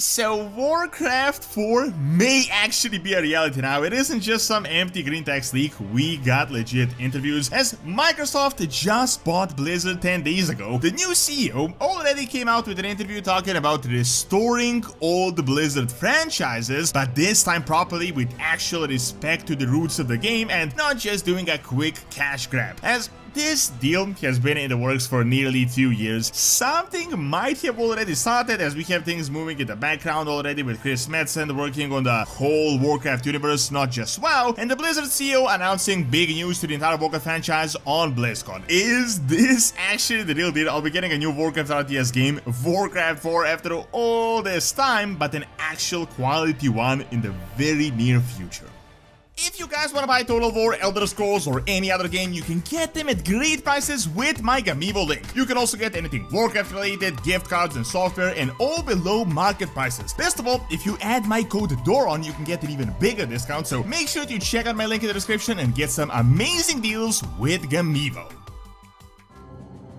So Warcraft 4 may actually be a reality now. It isn't just some empty green text leak, we got legit interviews, as Microsoft just bought Blizzard 10 days ago. The new CEO already came out with an interview talking about restoring all the Blizzard franchises, but this time properly with actual respect to the roots of the game and not just doing a quick cash grab. As this deal has been in the works for nearly 2 years. Something might have already started, as we have things moving in the background already with Chris Metzen working on the whole Warcraft universe, not just WoW, and the Blizzard CEO announcing big news to the entire Warcraft franchise on Blizzcon. Is this actually the real deal? I'll be getting a new Warcraft RTS game, Warcraft 4, after all this time, but an actual quality one in the very near future. If you guys want to buy Total War, Elder Scrolls, or any other game, you can get them at great prices with my Gamivo link. You can also get anything Warcraft related, gift cards and software, and all below market prices. Best of all, if you add my code DORON, you can get an even bigger discount, so make sure to check out my link in the description and get some amazing deals with Gamivo.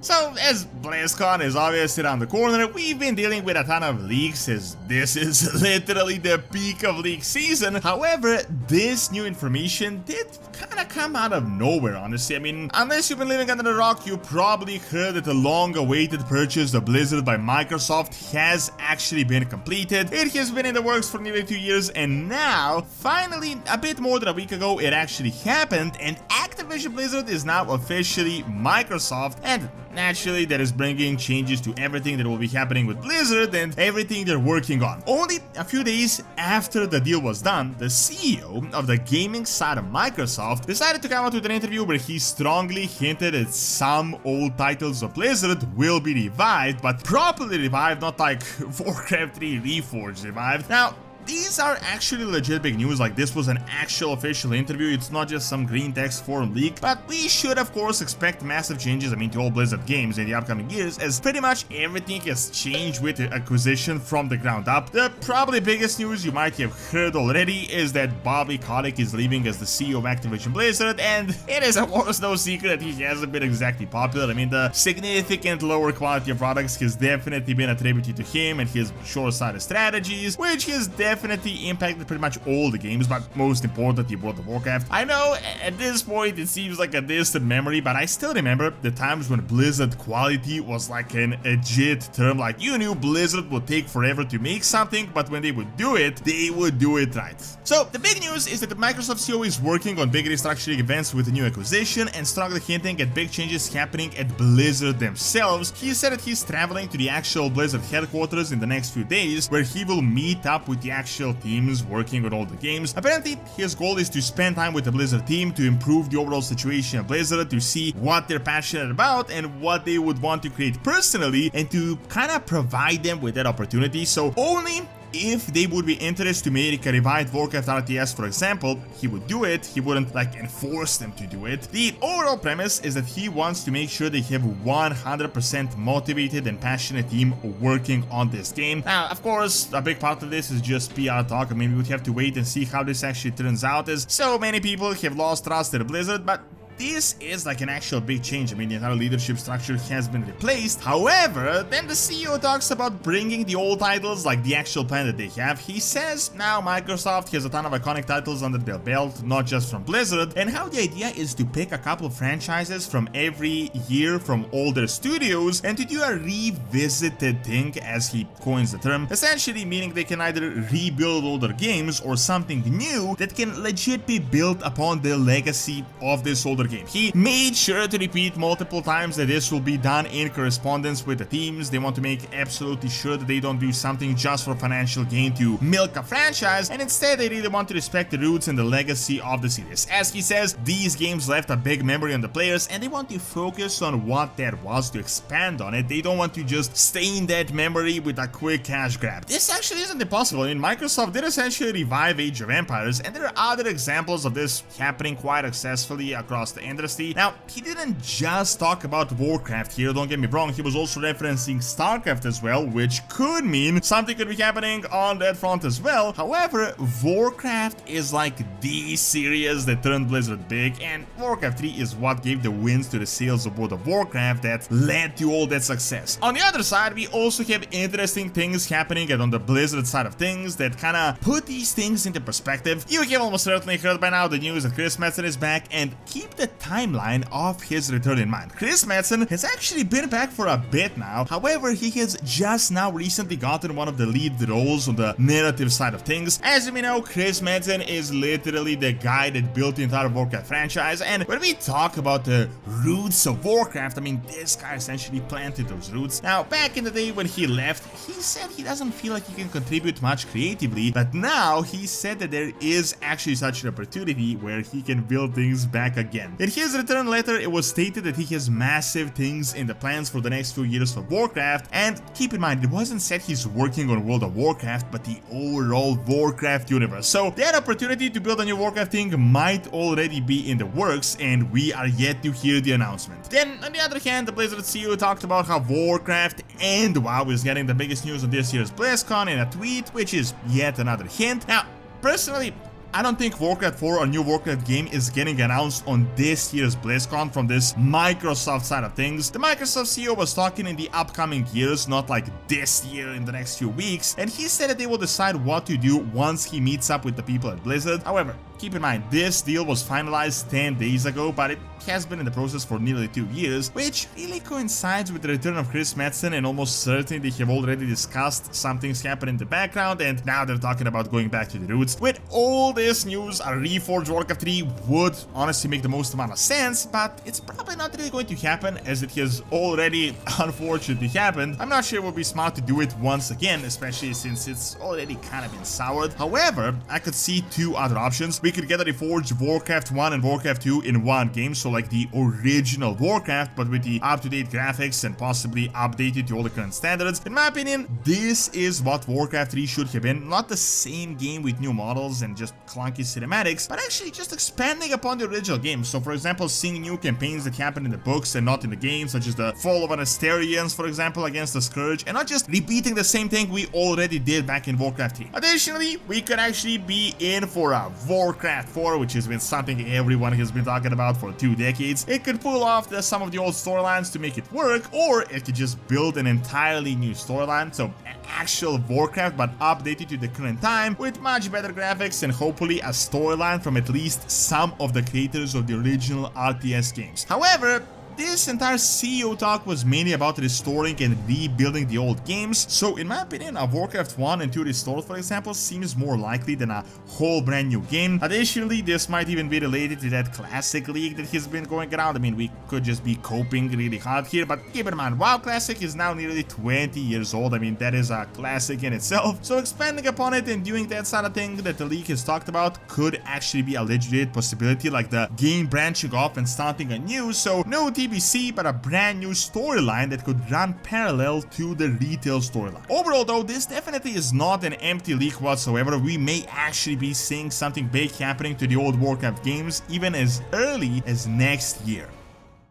So, as Blizzcon is obviously around the corner, we've been dealing with a ton of leaks, as this is literally the peak of leak season. However, this new information did kinda come out of nowhere, honestly. I mean, unless you've been living under a rock, you probably heard that the long-awaited purchase of Blizzard by Microsoft has actually been completed. It has been in the works for nearly 2 years, and now, finally, a bit more than a week ago, it actually happened, and Activision Blizzard is now officially Microsoft, and naturally, that is bringing changes to everything that will be happening with Blizzard and everything they're working on. Only a few days after the deal was done, the CEO of the gaming side of Microsoft decided to come out with an interview where he strongly hinted that some old titles of Blizzard will be revived, but properly revived, not like Warcraft 3 Reforged revived. Now, these are actually legit big news, like this was an actual official interview, it's not just some green text forum leak, but we should of course expect massive changes, I mean, to all Blizzard games in the upcoming years, as pretty much everything has changed with the acquisition from the ground up. The probably biggest news you might have heard already is that Bobby Kotick is leaving as the CEO of Activision Blizzard, and it is of course no secret that he hasn't been exactly popular. I mean, the significant lower quality of products has definitely been attributed to him and his short-sighted strategies, which has definitely impacted pretty much all the games, but most importantly World of Warcraft. I know at this point it seems like a distant memory, but I still remember the times when Blizzard quality was like an legit term, like you knew Blizzard would take forever to make something, but when they would do it, they would do it right. So the big news is that the Microsoft CEO is working on big restructuring events with the new acquisition and strongly hinting at big changes happening at Blizzard themselves. He said that he's traveling to the actual Blizzard headquarters in the next few days, where he will meet up with the actual teams working on all the games. Apparently, his goal is to spend time with the Blizzard team to improve the overall situation of Blizzard, to see what they're passionate about and what they would want to create personally, and to kind of provide them with that opportunity. So only if they would be interested to make a revived Warcraft RTS, for example, he would do it. He wouldn't like enforce them to do it. The overall premise is that he wants to make sure they have 100% motivated and passionate team working on this game. Now, of course, a big part of this is just PR talk. I mean, we would have to wait and see how this actually turns out, as so many people have lost trust in Blizzard, but this is like an actual big change. I mean, the entire leadership structure has been replaced. However, then the CEO talks about bringing the old titles, like the actual plan that they have. He says now Microsoft has a ton of iconic titles under their belt, not just from Blizzard, and how the idea is to pick a couple of franchises from every year from older studios and to do a revisited thing, as he coins the term, essentially meaning they can either rebuild older games or something new that can legit be built upon the legacy of this older game. He made sure to repeat multiple times that this will be done in correspondence with the teams. They want to make absolutely sure that they don't do something just for financial gain to milk a franchise, and instead they really want to respect the roots and the legacy of the series. As he says, these games left a big memory on the players, and they want to focus on what that was, to expand on it. They don't want to just stain that memory with a quick cash grab. This actually isn't impossible. I mean, Microsoft did essentially revive Age of Empires, and there are other examples of this happening quite successfully across the industry. Now, he didn't just talk about Warcraft here, don't get me wrong, he was also referencing StarCraft as well, which could mean something could be happening on that front as well. However, Warcraft is like the series that turned Blizzard big, and Warcraft 3 is what gave the wins to the sales of World of Warcraft that led to all that success. On the other side, we also have interesting things happening on the Blizzard side of things that kinda put these things into perspective. You have almost certainly heard by now the news that Chris Metzen is back, and keep the timeline of his return in mind. Chris Metzen has actually been back for a bit now, however, he has just now recently gotten one of the lead roles on the narrative side of things. As you may know, Chris Metzen is literally the guy that built the entire Warcraft franchise, and when we talk about the roots of Warcraft, I mean, this guy essentially planted those roots. Now, back in the day when he left, he said he doesn't feel like he can contribute much creatively, but now he said that there is actually such an opportunity where he can build things back again. In his return letter, it was stated that he has massive things in the plans for the next few years for Warcraft, and keep in mind, it wasn't said he's working on World of Warcraft, but the overall Warcraft universe. So that opportunity to build a new Warcraft thing might already be in the works, and we are yet to hear the announcement. Then, on the other hand, the Blizzard CEO talked about how Warcraft and WoW is getting the biggest news on this year's Blizzcon in a tweet, which is yet another hint. Now, personally, I don't think Warcraft 4 or new Warcraft game is getting announced on this year's BlizzCon from this Microsoft side of things. The Microsoft CEO was talking in the upcoming years, not like this year in the next few weeks, and he said that they will decide what to do once he meets up with the people at Blizzard. However, keep in mind, this deal was finalized 10 days ago, but it has been in the process for nearly 2 years, which really coincides with the return of Chris Metzen, and almost certainly they have already discussed some things happen in the background, and now they're talking about going back to the roots. With all this news, a reforged Warcraft 3 would honestly make the most amount of sense, but it's probably not really going to happen, as it has already unfortunately happened. I'm not sure it would be smart to do it once again, especially since it's already kind of been soured. However, I could see two other options. We could get a reforged Warcraft 1 and Warcraft 2 in one game, so like the original Warcraft, but with the up-to-date graphics and possibly updated to all the current standards. In my opinion, this is what Warcraft 3 should have been. Not the same game with new models and just clunky cinematics, but actually just expanding upon the original game. So for example, seeing new campaigns that happen in the books and not in the game, such as the Fall of Anasterians, for example, against the Scourge, and not just repeating the same thing we already did back in Warcraft 3. Additionally, we could actually be in for a Warcraft 4, which has been something everyone has been talking about for 2 decades. It could pull off some of the old storylines to make it work, or it could just build an entirely new storyline, so an actual Warcraft but updated to the current time with much better graphics and hopefully a storyline from at least some of the creators of the original RTS games. However, this entire CEO talk was mainly about restoring and rebuilding the old games, so in my opinion, a Warcraft 1 and 2 restored, for example, seems more likely than a whole brand new game. Additionally, this might even be related to that Classic League that has been going around. I mean, we could just be coping really hard here, but keep in mind, WoW Classic is now nearly 20 years old. I mean, that is a classic in itself, so expanding upon it and doing that sort of thing that the league has talked about could actually be a legitimate possibility, like the game branching off and starting anew, so no TBC, but a brand new storyline that could run parallel to the retail storyline. Overall though, this definitely is not an empty leak whatsoever. We may actually be seeing something big happening to the old Warcraft games even as early as next year.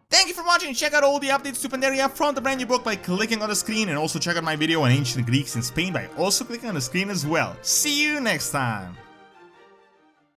Thank you for watching. Check out all the updates to Pandaria from the brand new book by clicking on the screen, and also check out my video on ancient Greeks in Spain by also clicking on the screen as well. See you next time!